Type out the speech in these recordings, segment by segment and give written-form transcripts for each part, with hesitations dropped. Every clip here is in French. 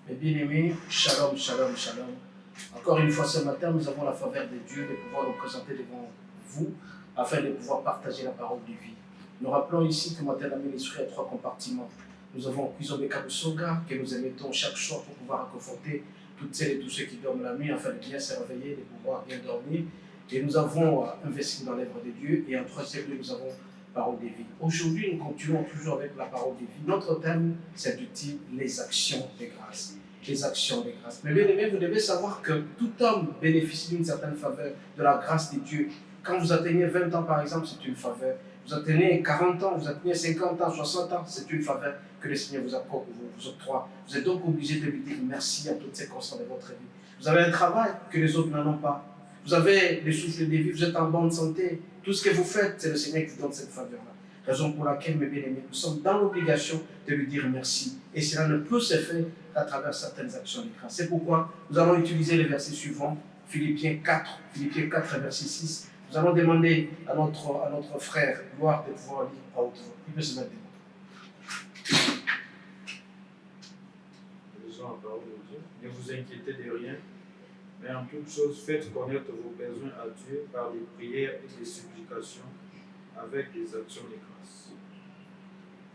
Mes bien-aimés, shalom, shalom, shalom. Encore une fois ce matin, nous avons la faveur de Dieu de pouvoir nous présenter devant vous afin de pouvoir partager la parole de vie. Nous rappelons ici que Matin la ministrie a 3 compartiments. Nous avons Kuzombe Kabusoga que nous émettons chaque soir pour pouvoir réconforter toutes celles et tous ceux qui dorment la nuit afin de bien se réveiller, de pouvoir bien dormir. Et nous avons investi dans l'œuvre de Dieu. Et en 3e lieu, nous avons parole de vie. Aujourd'hui, nous continuons toujours avec la parole de vie. Notre thème, c'est du type les actions de grâce. Les actions de grâce. Mais bien aimé, vous devez savoir que tout homme bénéficie d'une certaine faveur de la grâce de Dieu. Quand vous atteignez 20 ans, par exemple, c'est une faveur. Vous atteignez 40 ans, vous atteignez 50 ans, 60 ans, c'est une faveur que le Seigneur vous octroie. Vous êtes donc obligé de lui dire merci à toutes ces circonstances de votre vie. Vous avez un travail que les autres n'en ont pas. Vous avez le souffle de vie, vous êtes en bonne santé. Tout ce que vous faites, c'est le Seigneur qui vous donne cette faveur-là. Raison pour laquelle, mes bien-aimés, nous sommes dans l'obligation de lui dire merci. Et cela ne peut se faire qu'à travers certaines actions de grâce. C'est pourquoi nous allons utiliser les versets suivants, Philippiens 4, verset 6. Nous allons demander à notre frère Gloire de pouvoir lire à haute voix. Il peut se mettre devant. Lisons la parole de Dieu. Ne vous inquiétez de rien, mais en toute chose, faites connaître vos besoins à Dieu par des prières et des supplications avec des actions de grâce.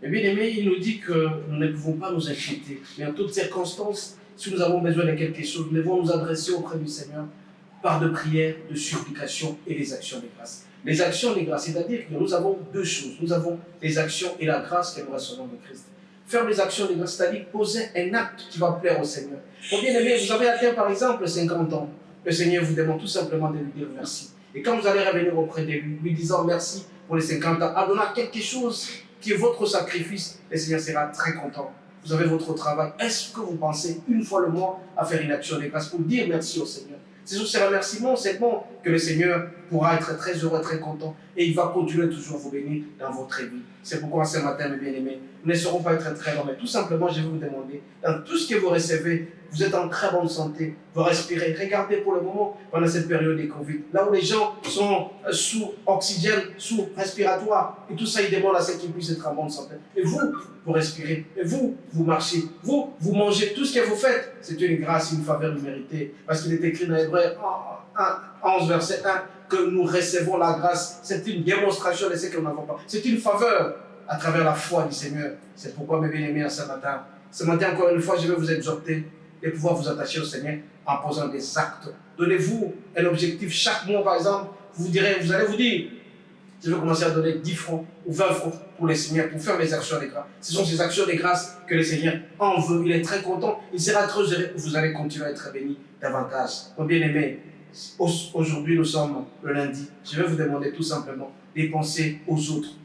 Et bien aimé, il nous dit que nous ne pouvons pas nous inquiéter. Mais en toutes circonstances, si nous avons besoin de quelque chose, nous devons nous adresser auprès du Seigneur par de prières, de supplications et des actions de grâce. Les actions de grâce, c'est-à-dire que nous avons 2 choses. Nous avons les actions et la grâce que nous recevons de Christ. Faire des actions de grâce, c'est-à-dire poser un acte qui va plaire au Seigneur. Bon, bien aimé, vous avez atteint par exemple 50 ans. Le Seigneur vous demande tout simplement de lui dire merci. Et quand vous allez revenir auprès de lui, lui disant merci pour les 50 ans, en donnant quelque chose qui est votre sacrifice, le Seigneur sera très content. Vous avez votre travail. Est-ce que vous pensez une fois le mois à faire une action de grâce pour dire merci au Seigneur? C'est sur ces remerciements seulement que le Seigneur pourra être très heureux, très content et il va continuer toujours à vous bénir dans votre vie. C'est pourquoi ce matin, mes bien-aimés, nous ne serons pas être très longs, mais tout simplement, je vais vous demander, dans tout ce que vous recevez, vous êtes en très bonne santé, vous respirez. Regardez pour le moment, pendant cette période de Covid, là où les gens sont sous oxygène, sous respiratoire, et tout ça, ils demandent à ce qu'ils puissent être en bonne santé. Et vous, vous respirez, et vous, vous marchez, vous mangez, tout ce que vous faites, c'est une grâce, une faveur méritée. Parce qu'il est écrit dans Hébreux 11, verset 1, que nous recevons la grâce. C'est une démonstration de ce que nous n'avons pas. C'est une faveur à travers la foi du Seigneur. C'est pourquoi, mes bien-aimés, ce matin, encore une fois, je vais vous exhorter de pouvoir vous attacher au Seigneur en posant des actes. Donnez-vous un objectif chaque mois, par exemple. Vous allez vous dire, je vais commencer à donner 10 francs ou 20 francs pour le Seigneur, pour faire mes actions de grâce. Ce sont ces actions de grâce que le Seigneur en veut. Il est très content. Il sera très heureux. Vous allez continuer à être bénis davantage. Mon bien-aimé, aujourd'hui nous sommes le lundi. Je vais vous demander tout simplement de penser aux autres.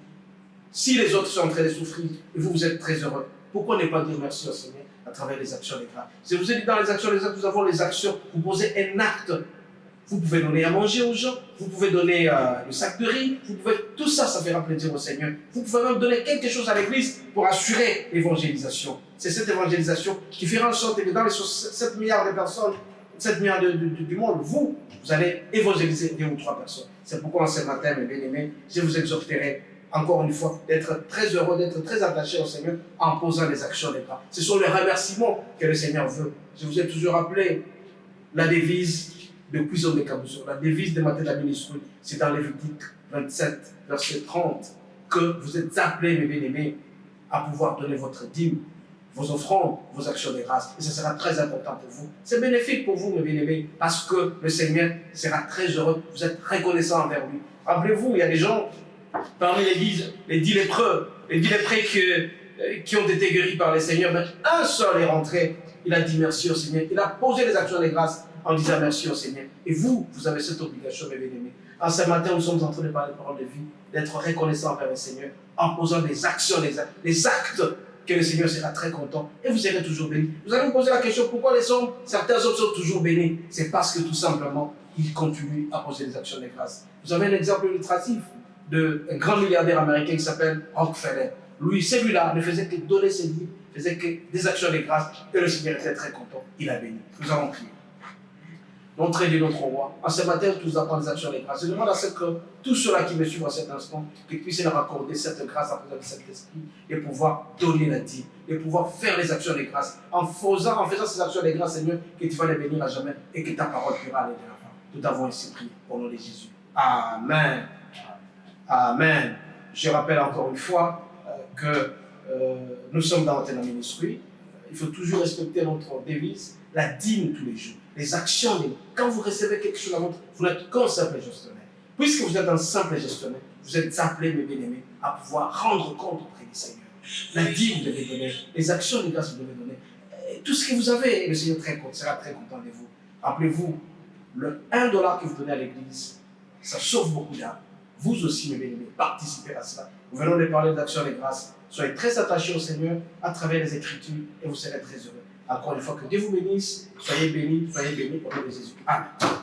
Si les autres sont en train de souffrir et vous êtes très heureux, pourquoi ne pas dire merci au Seigneur à travers les actions de grâce? Je vous ai dit dans les actions de grâce, nous avons les actions. Vous posez un acte. Vous pouvez donner à manger aux gens, vous pouvez donner le sac de riz, tout ça, ça fera plaisir au Seigneur. Vous pouvez même donner quelque chose à l'église pour assurer l'évangélisation. C'est cette évangélisation qui fera en sorte que dans les 7 milliards de personnes, 7 milliards du monde, vous allez évangéliser 2 ou 3 personnes. C'est pourquoi ce matin, mes bien-aimés, je vous exhorterai encore une fois d'être très heureux, d'être très attaché au Seigneur en posant les actions de grâce. Ce sont les remerciements que le Seigneur veut. Je vous ai toujours rappelé la devise de Kuzombe Kabusoga. La devise de Matin la ministrie, c'est dans Lévitique 27, verset 30, que vous êtes appelés, mes bien-aimés, à pouvoir donner votre dîme, vos offrandes, vos actions de grâce. Et ce sera très important pour vous. C'est bénéfique pour vous, mes bien-aimés, parce que le Seigneur sera très heureux. Vous êtes reconnaissants envers lui. Rappelez-vous, il y a des gens, parmi les 10 lépreux qui ont été guéris par le Seigneur, mais un seul est rentré. Il a dit merci au Seigneur. Il a posé les actions de grâce en disant merci au Seigneur. Et vous avez cette obligation, mes bien-aimés. En ce matin, nous sommes en train de parler de parole de vie, d'être reconnaissants envers le Seigneur, en posant des actions, des actes que le Seigneur sera très content et vous serez toujours bénis. Vous allez vous poser la question, pourquoi certains hommes sont toujours bénis? C'est parce que tout simplement, ils continuent à poser des actions de grâce. Vous avez un exemple illustratif d'un grand milliardaire américain qui s'appelle Rockefeller. Lui, celui-là, ne faisait que donner ses vies, faisait que des actions de grâce et le Seigneur était très content. Il a béni. Nous allons prier. notre Dieu, notre roi. En ce matin, tous nous apprendre des actions de grâce. Je demande à ce que tous ceux-là qui me suivent à cet instant, qu'ils puissent leur accorder cette grâce à travers cet esprit et pouvoir donner la dîme, et pouvoir faire les actions de grâce. En faisant ces actions de grâce, Seigneur, que tu vas les bénir à jamais et que ta parole pourra aller de l'avant. Nous t'avons ainsi prié au nom de Jésus. Amen. Amen. Je rappelle encore une fois que nous sommes dans notre ministry. Il faut toujours respecter notre devise, la dîme tous les jours, les actions. Quand vous recevez quelque chose à votre, vous n'êtes qu'un simple gestionnaire. Puisque vous êtes un simple gestionnaire, vous êtes appelés, mes bien-aimés, à pouvoir rendre compte auprès du Seigneur. La dîme, vous devez donner, les actions de grâce, vous devez donner. Et tout ce que vous avez, et le Seigneur sera très content de vous. Rappelez-vous, le $1 que vous donnez à l'église, ça sauve beaucoup d'âmes. Vous aussi, mes bien-aimés, participez à cela. Nous venons de parler d'actions de grâce. Soyez très attachés au Seigneur à travers les Écritures et vous serez très heureux. Encore une fois, que Dieu vous bénisse. Soyez bénis au nom de Jésus. Amen.